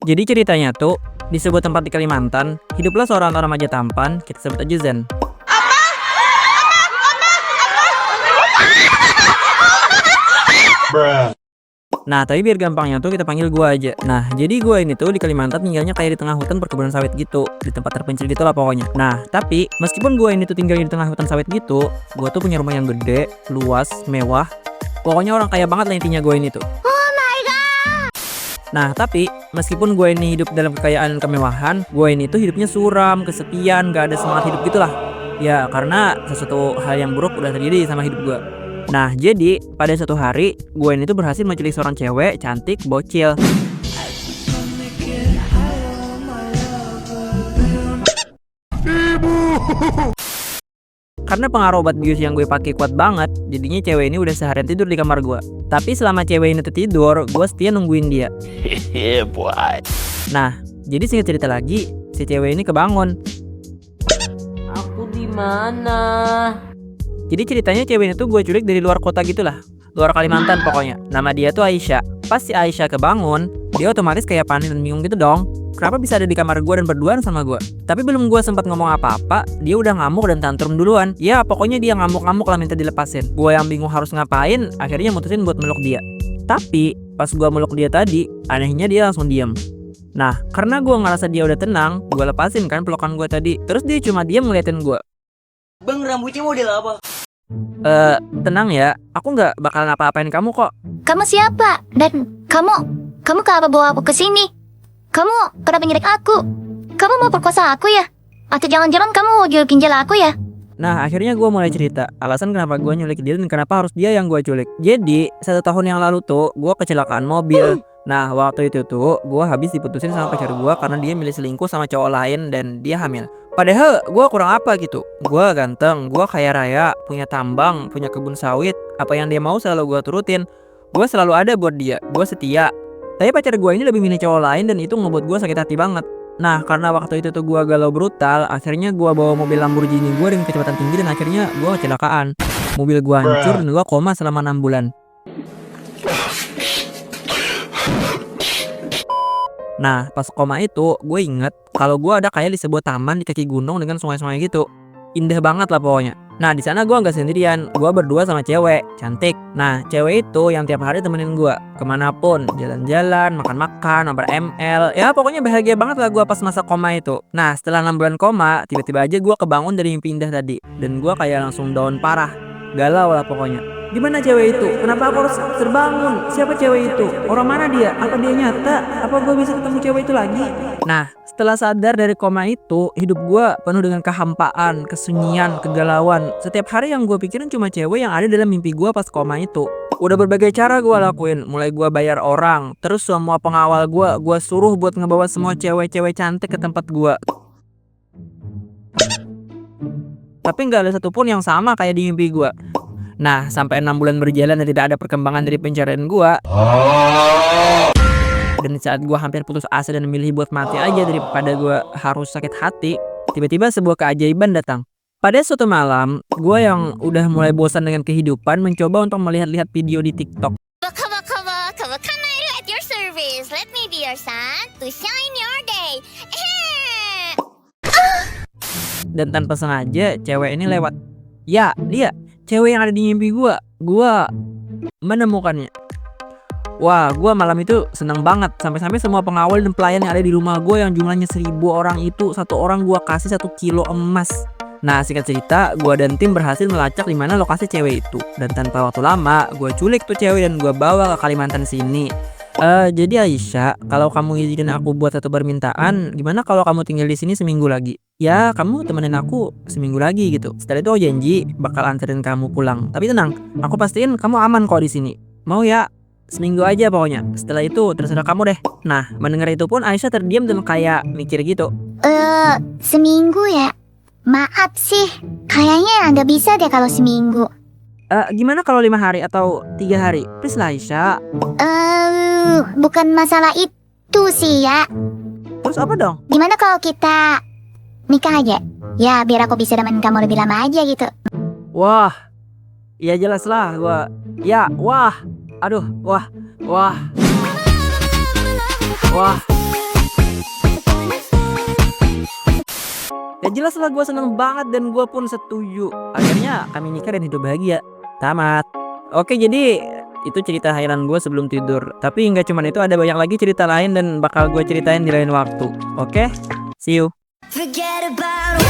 Jadi ceritanya tuh, di sebuah tempat di Kalimantan, hiduplah seorang remaja tampan, kita sebut aja Zen. Nah, tapi biar gampangnya tuh kita panggil gua aja. Nah, jadi gua ini tuh di Kalimantan tinggalnya kayak di tengah hutan perkebunan sawit gitu, di tempat terpencil gitu lah pokoknya. Nah, tapi meskipun gua ini tuh tinggal di tengah hutan sawit gitu, gua tuh punya rumah yang gede, luas, mewah. Pokoknya orang kaya banget lah intinya gua ini tuh. Nah, tapi meskipun gue ini hidup dalam kekayaan dan kemewahan, gue ini tuh hidupnya suram, kesepian, gak ada semangat hidup gitulah. Ya, karena sesuatu hal yang buruk udah terjadi sama hidup gue. Nah, jadi pada suatu hari, gue ini tuh berhasil menculik seorang cewek cantik, bocil. Karena pengaruh obat bius yang gue pakai kuat banget, jadinya cewek ini udah seharian tidur di kamar gue. Tapi selama cewek ini tuh tidur, gue setia nungguin dia. Nah, jadi singkat cerita lagi, si cewek ini kebangun. Aku di mana? Jadi ceritanya cewek ini tuh gue culik dari luar kota gitulah, luar Kalimantan pokoknya. Nama dia tuh Aisyah. Pas si Aisyah kebangun, dia otomatis kayak panik dan bingung gitu dong. Kenapa bisa ada di kamar gue dan berduaan sama gue? Tapi belum gue sempat ngomong apa-apa, dia udah ngamuk dan tantrum duluan. Ya pokoknya dia ngamuk-ngamuk lah minta dilepasin. Gue yang bingung harus ngapain, akhirnya mutusin buat meluk dia. Tapi pas gue meluk dia tadi, anehnya dia langsung diem. Nah, karena gue ngerasa dia udah tenang, gue lepasin kan pelukan gue tadi. Terus dia cuma diem ngeliatin gue. Bang, rambutnya model apa? Tenang ya, aku nggak bakalan apa-apain kamu kok. Kamu siapa? Dan kamu kenapa bawa aku ke sini? Kamu kenapa nyulik aku? Kamu mau perkosa aku ya? Atau jangan-jangan kamu mau jual ginjal aku ya? Nah, akhirnya gue mulai cerita alasan kenapa gue nyulik dia dan kenapa harus dia yang gue culik. Jadi, 1 tahun yang lalu tuh, gue kecelakaan mobil. Nah, waktu itu tuh, gue habis diputusin sama pacar gue karena dia milih selingkuh sama cowok lain dan dia hamil. Padahal gue kurang apa gitu. Gue ganteng, gue kaya raya, punya tambang, punya kebun sawit. Apa yang dia mau selalu gue turutin. Gue selalu ada buat dia, gue setia. Tapi pacar gue ini lebih milih cowok lain dan itu ngebuat gue sakit hati banget. Nah, karena waktu itu tuh gue galau brutal, akhirnya gue bawa mobil Lamborghini gue dengan kecepatan tinggi dan akhirnya gue kecelakaan. Mobil gue hancur dan gue koma selama 6 bulan. Nah, pas koma itu, gue inget kalau gue ada kayak di sebuah taman di kaki gunung dengan sungai-sungai gitu. Indah banget lah pokoknya. Nah, di sana gue nggak sendirian, gue berdua sama cewek cantik. Nah, cewek itu yang tiap hari temenin gue kemanapun, jalan-jalan, makan-makan, mabar ML. Ya pokoknya bahagia banget lah gue pas masa koma itu. Nah, setelah 6 bulan koma, tiba-tiba aja gue kebangun dari mimpi indah tadi, dan gue kayak langsung down parah, galau lah pokoknya. Gimana cewek itu? Kenapa aku harus terbangun? Siapa cewek itu? Orang mana dia? Apa dia nyata? Apa gue bisa ketemu cewek itu lagi? Nah, setelah sadar dari koma itu, hidup gue penuh dengan kehampaan, kesunyian, kegalauan. Setiap hari yang gue pikirin cuma cewek yang ada dalam mimpi gue pas koma itu. Udah berbagai cara gue lakuin, mulai gue bayar orang, terus semua pengawal gue suruh buat ngebawa semua cewek-cewek cantik ke tempat gue. Tapi nggak ada satupun yang sama kayak di mimpi gue. Nah, sampai 6 bulan berjalan dan tidak ada perkembangan dari pencarian gue. Dan saat gue hampir putus asa dan memilih buat mati aja daripada gue harus sakit hati, tiba-tiba sebuah keajaiban datang. Pada suatu malam, gue yang udah mulai bosan dengan kehidupan mencoba untuk melihat-lihat video di TikTok. At your service. Let me be your sun to shine your day. Dan tanpa sengaja, cewek ini lewat. Ya, dia, cewek yang ada di mimpi gue. Gue menemukannya. Wah, gue malam itu seneng banget. Sampai-sampai semua pengawal dan pelayan yang ada di rumah gue yang jumlahnya 1000 orang itu, satu orang gue kasih 1 kilo emas. Nah, singkat cerita, gue dan tim berhasil melacak di mana lokasi cewek itu. Dan tanpa waktu lama, gue culik tuh cewek dan gue bawa ke Kalimantan sini. Jadi Aisyah, kalau kamu izinin aku buat satu permintaan, gimana kalau kamu tinggal di sini seminggu lagi? Ya, kamu temenin aku seminggu lagi gitu. Setelah itu aku janji bakal anterin kamu pulang. Tapi tenang, aku pastiin kamu aman kok di sini. Mau ya? Seminggu aja pokoknya. Setelah itu terserah kamu deh. Nah, mendengar itu pun Aisyah terdiam dan kayak mikir gitu. Seminggu ya? Maaf sih, kayaknya nggak bisa deh kalau seminggu. Gimana kalau 5 hari atau 3 hari? Please lah Aisyah. Bukan masalah itu sih ya. Terus apa dong? Gimana kalau kita nikah aja? Ya, biar aku bisa nemenin kamu lebih lama aja gitu. Wah, ya jelas lah gua. Ya, wah. Aduh, wah. Ya jelas lah gue seneng banget dan gue pun setuju. Akhirnya kami nikah dan hidup bahagia. Tamat. Oke, jadi itu cerita hairan gue sebelum tidur. Tapi nggak cuman itu, ada banyak lagi cerita lain dan bakal gue ceritain di lain waktu. Oke, see you. Forget about